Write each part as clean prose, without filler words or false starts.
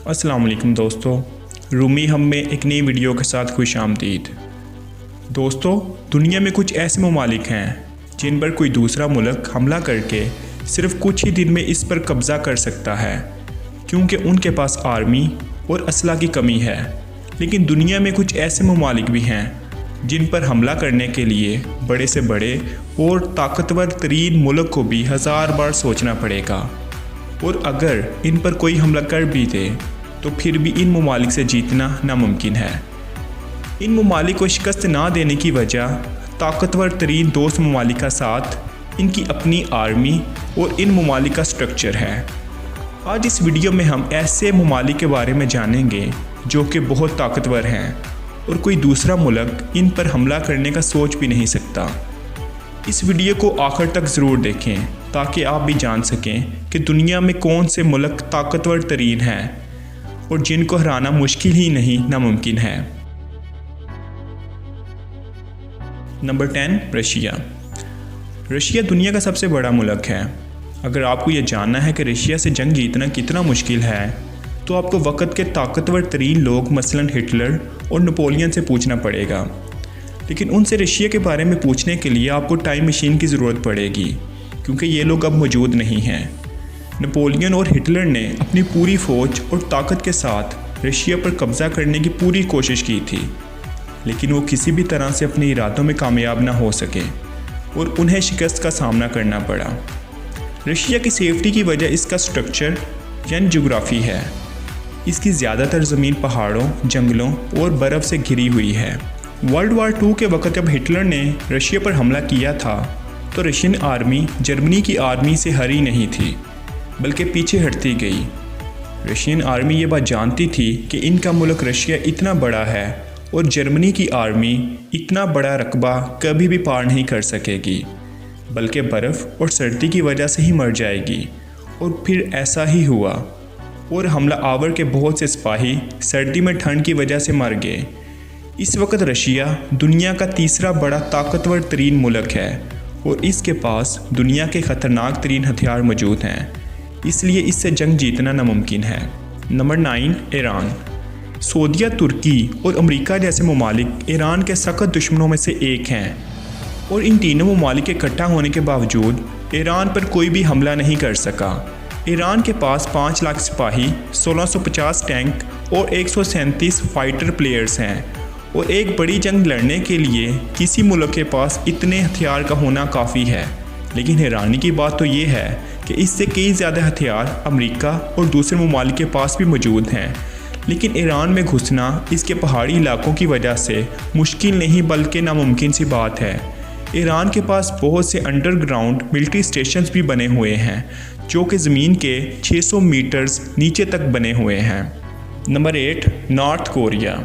अस्सलाम वालेकुम दोस्तों, रूमी हम में एक नई वीडियो के साथ खुश आमदीद। दोस्तों, दुनिया में कुछ ऐसे ममालिक हैं जिन पर कोई दूसरा मुल्क हमला करके सिर्फ कुछ ही दिन में इस पर कब्ज़ा कर सकता है क्योंकि उनके पास आर्मी और असला की कमी है। लेकिन दुनिया में कुछ ऐसे ममालिक भी हैं जिन पर हमला करने के लिए बड़े से बड़े और ताकतवर तरीन मुल्क को भी 1000 बार सोचना पड़ेगा, और अगर इन पर कोई हमला कर भी दे तो फिर भी इन ममालिक से जीतना नामुमकिन है। इन ममालिक को शिकस्त ना देने की वजह ताकतवर तरीन दोस्त ममालिक का साथ, इनकी अपनी आर्मी और इन ममालिक का स्ट्रक्चर है। आज इस वीडियो में हम ऐसे ममालिक के बारे में जानेंगे जो कि बहुत ताकतवर हैं और कोई दूसरा मुल्क इन पर हमला करने का सोच भी नहीं सकता। इस वीडियो को आखिर तक ज़रूर देखें ताकि आप भी जान सकें कि दुनिया में कौन से मुल्क ताकतवर तरीन हैं और जिनको हराना मुश्किल ही नहीं नामुमकिन है। Number 10, Russia. रशिया दुनिया का सबसे बड़ा मुल्क है। अगर आपको यह जानना है कि रशिया से जंग जीतना कितना मुश्किल है तो आपको वक़्त के ताकतवर तरीन लोग मसलन हिटलर और नेपोलियन से पूछना पड़ेगा। लेकिन उनसे रशिया के बारे में पूछने के लिए आपको टाइम मशीन की ज़रूरत पड़ेगी क्योंकि ये लोग अब मौजूद नहीं हैं। नेपोलियन और हिटलर ने अपनी पूरी फ़ौज और ताकत के साथ रशिया पर कब्ज़ा करने की पूरी कोशिश की थी, लेकिन वो किसी भी तरह से अपने इरादों में कामयाब ना हो सके और उन्हें शिकस्त का सामना करना पड़ा। रशिया की सेफ्टी की वजह इसका स्ट्रक्चर यानी जोग्राफ़ी है। इसकी ज़्यादातर ज़मीन पहाड़ों, जंगलों और बर्फ़ से घिरी हुई है। वर्ल्ड वार 2 के वक़्त जब हिटलर ने रशिया पर हमला किया था तो रशियन आर्मी जर्मनी की आर्मी से हारी नहीं थी बल्कि पीछे हटती गई। रशियन आर्मी ये बात जानती थी कि इनका मुल्क रशिया इतना बड़ा है और जर्मनी की आर्मी इतना बड़ा रकबा कभी भी पार नहीं कर सकेगी, बल्कि बर्फ़ और सर्दी की वजह से ही मर जाएगी। और फिर ऐसा ही हुआ और हमला आवर के बहुत से सिपाही सर्दी में ठंड की वजह से मर गए। इस वक्त रशिया दुनिया का तीसरा बड़ा ताकतवर तरीन मुल्क है और इसके पास दुनिया के ख़तरनाक तरीन हथियार मौजूद हैं, इसलिए इससे जंग जीतना नामुमकिन है। Number 9, Iran. सऊदीया, तुर्की और अमेरिका जैसे ममालिक ईरान के सख्त दुश्मनों में से एक हैं और इन तीनों ममालिक के इकट्ठा होने के बावजूद ईरान पर कोई भी हमला नहीं कर सका। ईरान के पास 5 लाख सिपाही, 1650 टैंक और 137 फाइटर प्लेयर्स हैं और एक बड़ी जंग लड़ने के लिए किसी मुल्क के पास इतने हथियार का होना काफ़ी है। लेकिन हैरानी की बात तो ये है कि इससे कई ज़्यादा हथियार अमेरिका और दूसरे ममालिक के पास भी मौजूद हैं। लेकिन ईरान में घुसना इसके पहाड़ी इलाकों की वजह से मुश्किल नहीं बल्कि नामुमकिन सी बात है। ईरान के पास बहुत से अंडरग्राउंड मिलिट्री स्टेशंस भी बने हुए हैं जो कि ज़मीन के 600 मीटर्स नीचे तक बने हुए हैं। Number 8, north Korea.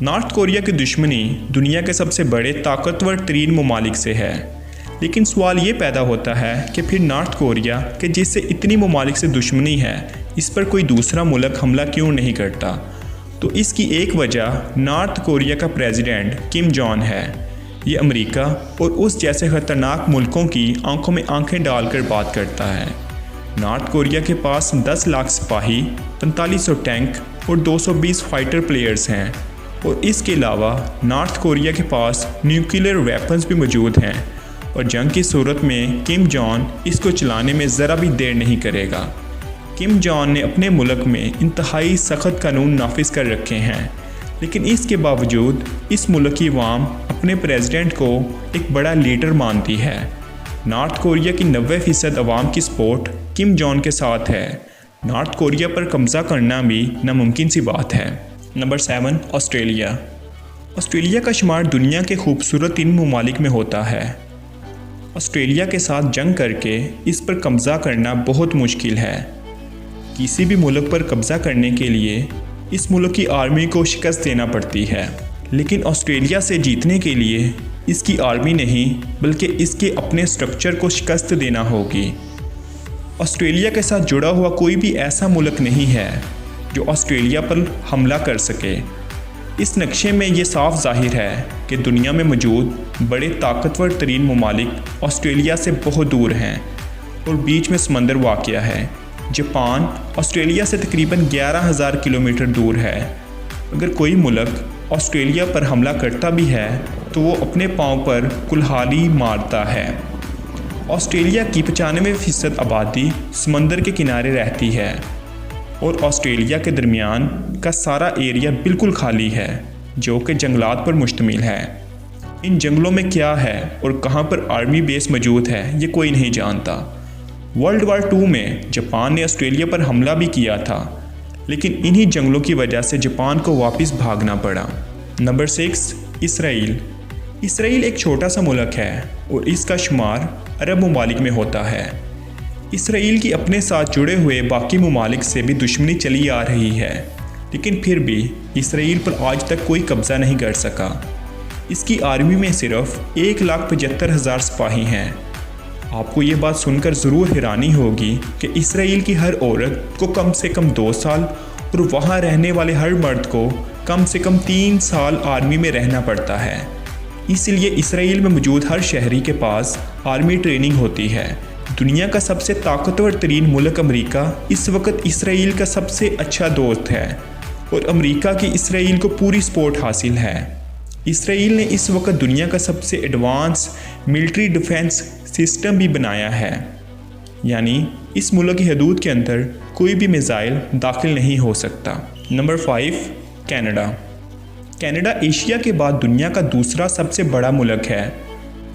North Korea की दुश्मनी दुनिया के सबसे बड़े ताकतवर तरीन ममालिक से है। लेकिन सवाल ये पैदा होता है कि फिर नॉर्थ कोरिया के जिससे इतनी ममालिक से दुश्मनी है, इस पर कोई दूसरा मुल्क हमला क्यों नहीं करता? तो इसकी एक वजह नॉर्थ कोरिया का प्रेसिडेंट किम जॉन है। ये अमेरिका और उस जैसे ख़तरनाक मुल्कों की आंखों में आंखें डालकर बात करता है। नॉर्थ कोरिया के पास 10 लाख सिपाही, 4500 टैंक और 220 फाइटर प्लेयर्स हैं और इसके अलावा नॉर्थ कोरिया के पास न्यूक्लियर वेपन्स भी मौजूद हैं और जंग की सूरत में किम जॉन इसको चलाने में ज़रा भी देर नहीं करेगा। किम जॉन ने अपने मुल्क में इंतहाई सख्त कानून नाफिज कर रखे हैं, लेकिन इसके बावजूद इस मुल्क की अवाम अपने प्रेसिडेंट को एक बड़ा लीडर मानती है। नॉर्थ कोरिया की 90% अवाम की सपोर्ट किम जॉन के साथ है। नॉर्थ कोरिया पर कब्ज़ा करना भी नामुमकिन सी बात है। Number 7, Australia. ऑस्ट्रेलिया का शुमार दुनिया के खूबसूरत 3 ममालिक में होता है। ऑस्ट्रेलिया के साथ जंग करके इस पर कब्ज़ा करना बहुत मुश्किल है। किसी भी मुल्क पर कब्ज़ा करने के लिए इस मुल्क की आर्मी को शिकस्त देना पड़ती है, लेकिन ऑस्ट्रेलिया से जीतने के लिए इसकी आर्मी नहीं बल्कि इसके अपने स्ट्रक्चर को शिकस्त देना होगी। ऑस्ट्रेलिया के साथ जुड़ा हुआ कोई भी ऐसा मुल्क नहीं है जो ऑस्ट्रेलिया पर हमला कर सके। इस नक्शे में ये साफ जाहिर है कि दुनिया में मौजूद बड़े ताकतवर तरीन ममालिक ऑस्ट्रेलिया से बहुत दूर हैं और बीच में समंदर वाक़या है। जापान ऑस्ट्रेलिया से तकरीबन 11,000 किलोमीटर दूर है। अगर कोई मुल्क ऑस्ट्रेलिया पर हमला करता भी है तो वो अपने पाँव पर कुल्हाड़ी मारता है। ऑस्ट्रेलिया की 95% आबादी समंदर के किनारे रहती है और ऑस्ट्रेलिया के दरमियान का सारा एरिया बिल्कुल खाली है जो कि जंगलात पर मुश्तमिल है। इन जंगलों में क्या है और कहाँ पर आर्मी बेस मौजूद है ये कोई नहीं जानता। वर्ल्ड वार 2 में जापान ने ऑस्ट्रेलिया पर हमला भी किया था, लेकिन इन्हीं जंगलों की वजह से जापान को वापस भागना पड़ा। Number 6, Israel. इसराइल एक छोटा सा मुल्क है और इसका शुमार अरब ममालिक में होता है। इसराइल की अपने साथ जुड़े हुए बाकी ममालिक से भी दुश्मनी चली आ रही है, लेकिन फिर भी इसराइल पर आज तक कोई कब्ज़ा नहीं कर सका। इसकी आर्मी में सिर्फ 1,75,000 सिपाही हैं। आपको ये बात सुनकर ज़रूर हैरानी होगी कि इसराइल की हर औरत को कम से कम 2 साल और वहाँ रहने वाले हर मर्द को कम से कम 3 साल आर्मी में रहना पड़ता है। इसलिए इसराइल में मौजूद हर शहरी के पास आर्मी ट्रेनिंग होती है। दुनिया का सबसे ताकतवर तरीन मुल्क अमेरिका इस वक्त इसराइल का सबसे अच्छा दोस्त है और अमेरिका की इसराइल को पूरी सपोर्ट हासिल है। इसराइल ने इस वक्त दुनिया का सबसे एडवांस मिलिट्री डिफेंस सिस्टम भी बनाया है, यानी इस मुल्क की हदूद के अंदर कोई भी मिसाइल दाखिल नहीं हो सकता। Number 5, Canada. कनाडा एशिया के बाद दुनिया का दूसरा सबसे बड़ा मुल्क है।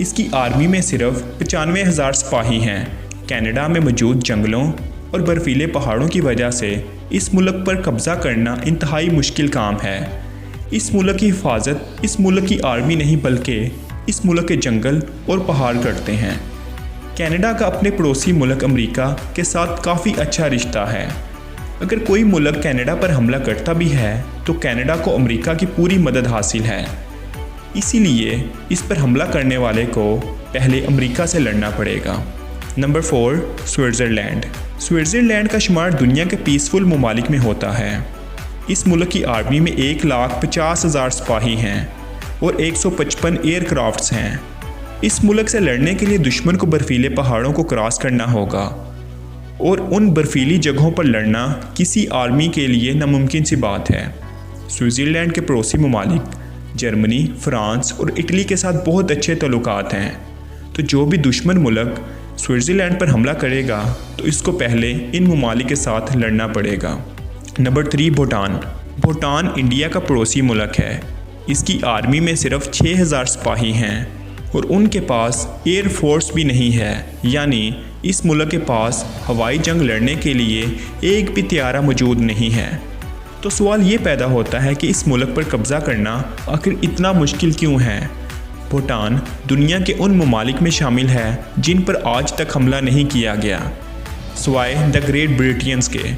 इसकी आर्मी में सिर्फ 95,000 सिपाही हैं। कनाडा में मौजूद जंगलों और बर्फीले पहाड़ों की वजह से इस मुल्क पर कब्ज़ा करना इंतहाई मुश्किल काम है। इस मुल्क की हिफाजत इस मुल्क की आर्मी नहीं बल्कि इस मुल्क के जंगल और पहाड़ करते हैं। कनाडा का अपने पड़ोसी मुल्क अमेरिका के साथ काफ़ी अच्छा रिश्ता है। अगर कोई मुल्क कनाडा पर हमला करता भी है तो कनाडा को अमेरिका की पूरी मदद हासिल है। इसीलिए इस पर हमला करने वाले को पहले अमेरिका से लड़ना पड़ेगा। Number 4, Switzerland. स्विट्ज़रलैंड का शुमार दुनिया के पीसफुल ममालिक में होता है। इस मुल्क की आर्मी में 1,50,000 सिपाही हैं और 155 एयरक्राफ्ट्स हैं। इस मुल्क से लड़ने के लिए दुश्मन को बर्फीले पहाड़ों को क्रॉस करना होगा और उन बर्फीली जगहों पर लड़ना किसी आर्मी के लिए नामुमकिन सी बात है। स्विट्ज़रलैंड के पड़ोसी ममालिक जर्मनी, फ्रांस और इटली के साथ बहुत अच्छे ताल्लुकात हैं, तो जो भी दुश्मन मुल्क स्विट्ज़रलैंड पर हमला करेगा तो इसको पहले इन ममालिक के साथ लड़ना पड़ेगा। नंबर 3, भूटान। भूटान इंडिया का पड़ोसी मुल्क है। इसकी आर्मी में सिर्फ 6,000 सिपाही हैं और उनके पास एयर फोर्स भी नहीं है, यानी इस मुल्क के पास हवाई जंग लड़ने के लिए एक भी तैयारा मौजूद नहीं है। तो सवाल ये पैदा होता है कि इस मुल्क पर कब्ज़ा करना आखिर इतना मुश्किल क्यों है। भूटान दुनिया के उन ममालिक में शामिल है जिन पर आज तक हमला नहीं किया गया, सिवाय द ग्रेट ब्रिटेन्स के।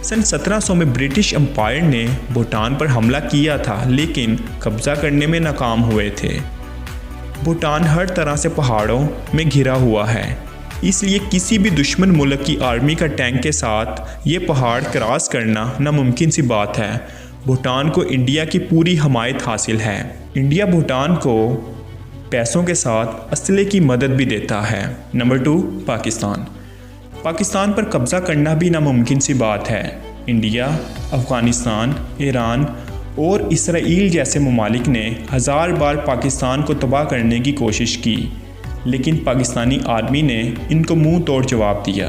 सन 1700 में ब्रिटिश एम्पायर ने भूटान पर हमला किया था, लेकिन कब्ज़ा करने में नाकाम हुए थे। भूटान हर तरह से पहाड़ों में घिरा हुआ है, इसलिए किसी भी दुश्मन मुल्क की आर्मी का टैंक के साथ ये पहाड़ क्रॉस करना नामुमकिन सी बात है। भूटान को इंडिया की पूरी हमायत हासिल है। इंडिया भूटान को पैसों के साथ असले की मदद भी देता है। नंबर 2, पाकिस्तान। पाकिस्तान पर कब्ज़ा करना भी नामुमकिन सी बात है। इंडिया, अफ़गानिस्तान, ईरान और इसराइल जैसे ममालिक ने 1000 बार पाकिस्तान को तबाह करने की कोशिश की, लेकिन पाकिस्तानी आर्मी ने इनको मुंह तोड़ जवाब दिया।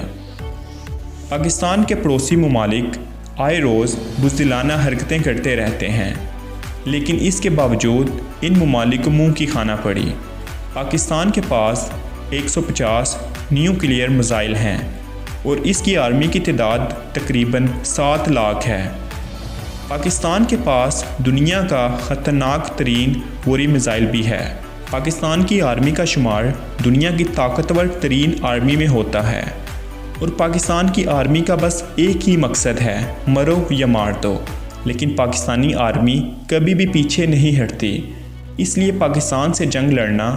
पाकिस्तान के पड़ोसी ममालिक आए रोज़ बुज़दिलाना हरकतें करते रहते हैं, लेकिन इसके बावजूद इन ममालिक को मुंह की खाना पड़ी। पाकिस्तान के पास 150 न्यूक्लियर मिसाइल हैं और इसकी आर्मी की तादाद तकरीबन 7 लाख है। पाकिस्तान के पास दुनिया का ख़तरनाक तरीन बोरी मिसाइल भी है। पाकिस्तान की आर्मी का शुमार दुनिया की ताकतवर तरीन आर्मी में होता है और पाकिस्तान की आर्मी का बस एक ही मकसद है, मरो या मार दो। लेकिन पाकिस्तानी आर्मी कभी भी पीछे नहीं हटती, इसलिए पाकिस्तान से जंग लड़ना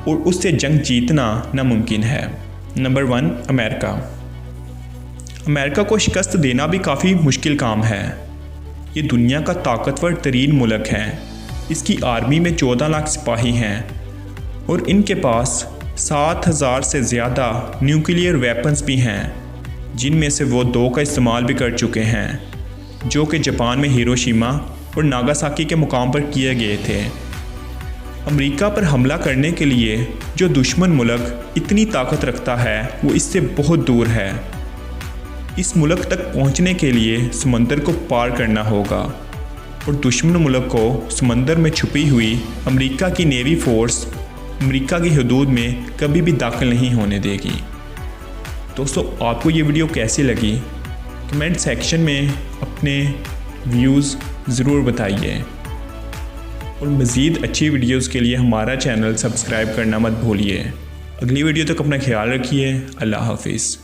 और उससे जंग जीतना नामुमकिन है। Number 1, America. अमेरिका को शिकस्त देना भी काफ़ी मुश्किल काम है। ये दुनिया का ताकतवर तरीन मुल्क है। इसकी आर्मी में 14 लाख सिपाही हैं और इनके पास 7,000 से ज़्यादा न्यूक्लियर वेपन्स भी हैं। जिनमें से वो 2 का इस्तेमाल भी कर चुके हैं, जो कि जापान में हिरोशिमा और नागासाकी के मुकाम पर किए गए थे। अमेरिका पर हमला करने के लिए जो दुश्मन मुल्क इतनी ताकत रखता है वो इससे बहुत दूर है। इस मुल्क तक पहुंचने के लिए समंदर को पार करना होगा और दुश्मन मुल्क को समंदर में छुपी हुई अमेरिका की नेवी फोर्स अमेरिका की हदूद में कभी भी दाखिल नहीं होने देगी। दोस्तों, आपको ये वीडियो कैसी लगी कमेंट सेक्शन में अपने व्यूज़ ज़रूर बताइए और मज़ीद अच्छी वीडियोस के लिए हमारा चैनल सब्सक्राइब करना मत भूलिए। अगली वीडियो तक अपना ख्याल रखिए। अल्लाह हाफिज़।